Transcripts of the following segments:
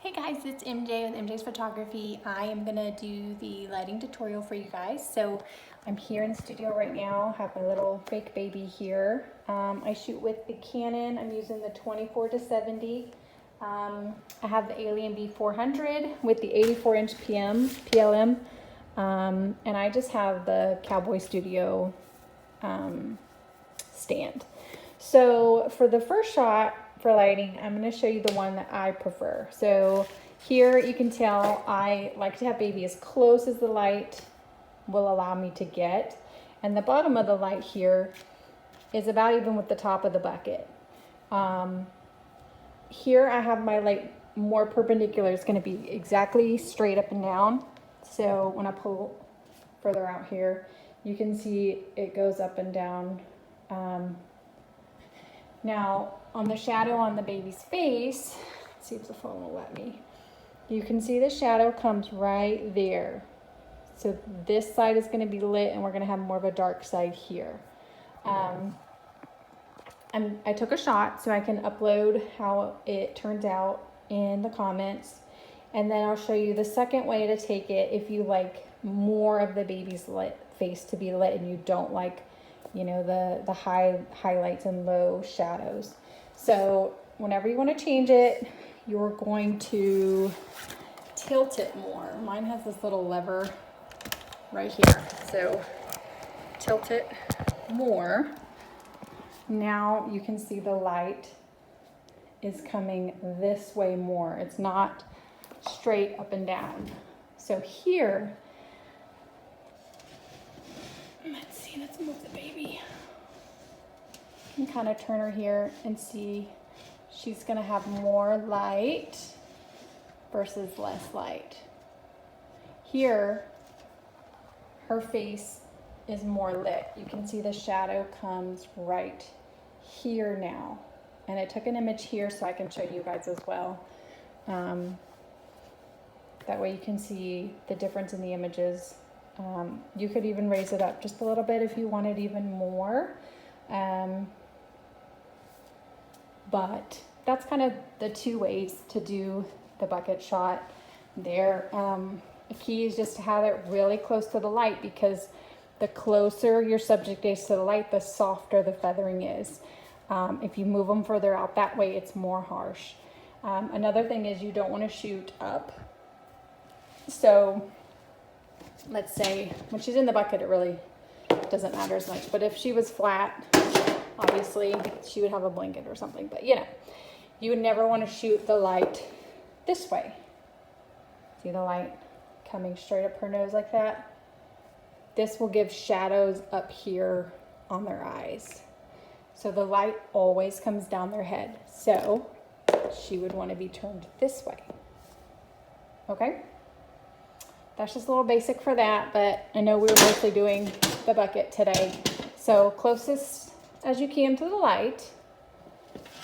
Hey guys, it's MJ with MJ's Photography. I am gonna do the lighting tutorial for you guys. So I'm here in the studio right now, have my little fake baby here. I shoot with the Canon. I'm using the 24-70. I have the Alien B400 with the 84-inch PLM, and I just have the Cowboy Studio stand. So for the first shot for lighting, I'm going to show you the one that I prefer. So here you can tell I like to have baby as close as the light will allow me to get. And the bottom of the light here is about even with the top of the bucket. Here I have my light more perpendicular. It's going to be exactly straight up and down. So when I pull further out here, you can see it goes up and down. Now on the shadow on the baby's face, let's see if the phone will let me. You can see the shadow comes right there. So this side is going to be lit and we're going to have more of a dark side here. I took a shot so I can upload how it turns out in the comments. And then I'll show you the second way to take it if you like more of the baby's face to be lit and you don't like, you know, the high highlights and low shadows. So whenever you want to change it, you're going to tilt it more. Mine has this little lever right here. So tilt it more. Now you can see the light is coming this way more. It's not straight up and down. So here, let's move the baby. You can kind of turn her here and see she's gonna have more light versus less light. Here, her face is more lit. You can see the shadow comes right here now. And I took an image here so I can show you guys as well. That way you can see the difference in the images. You could even raise it up just a little bit if you wanted even more. But that's kind of the two ways to do the bucket shot there. The key is just to have it really close to the light, because the closer your subject is to the light, the softer the feathering is. If you move them further out that way, it's more harsh. Another thing is you don't want to shoot up. So let's say when she's in the bucket, it really doesn't matter as much. But if she was flat, obviously she would have a blanket or something. But you know, you would never want to shoot the light this way. See the light coming straight up her nose like that? This will give shadows up here on their eyes. So the light always comes down their head. So she would want to be turned this way. Okay? That's just a little basic for that, but I know we were mostly doing the bucket today. So closest as you can to the light.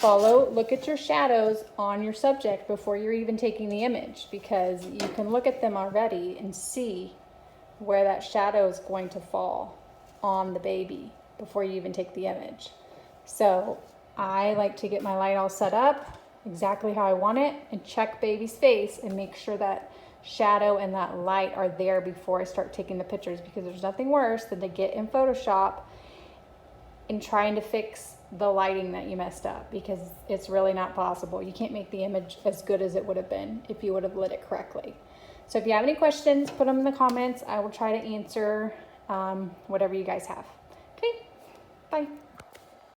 Look at your shadows on your subject before you're even taking the image, because you can look at them already and see where that shadow is going to fall on the baby before you even take the image. So I like to get my light all set up exactly how I want it and check baby's face and make sure that shadow and that light are there before I start taking the pictures, because there's nothing worse than to get in Photoshop and trying to fix the lighting that you messed up, because it's really not possible. You can't make the image as good as it would have been if you would have lit it correctly. So if you have any questions, put them in the comments. I will try to answer whatever you guys have. Okay, bye.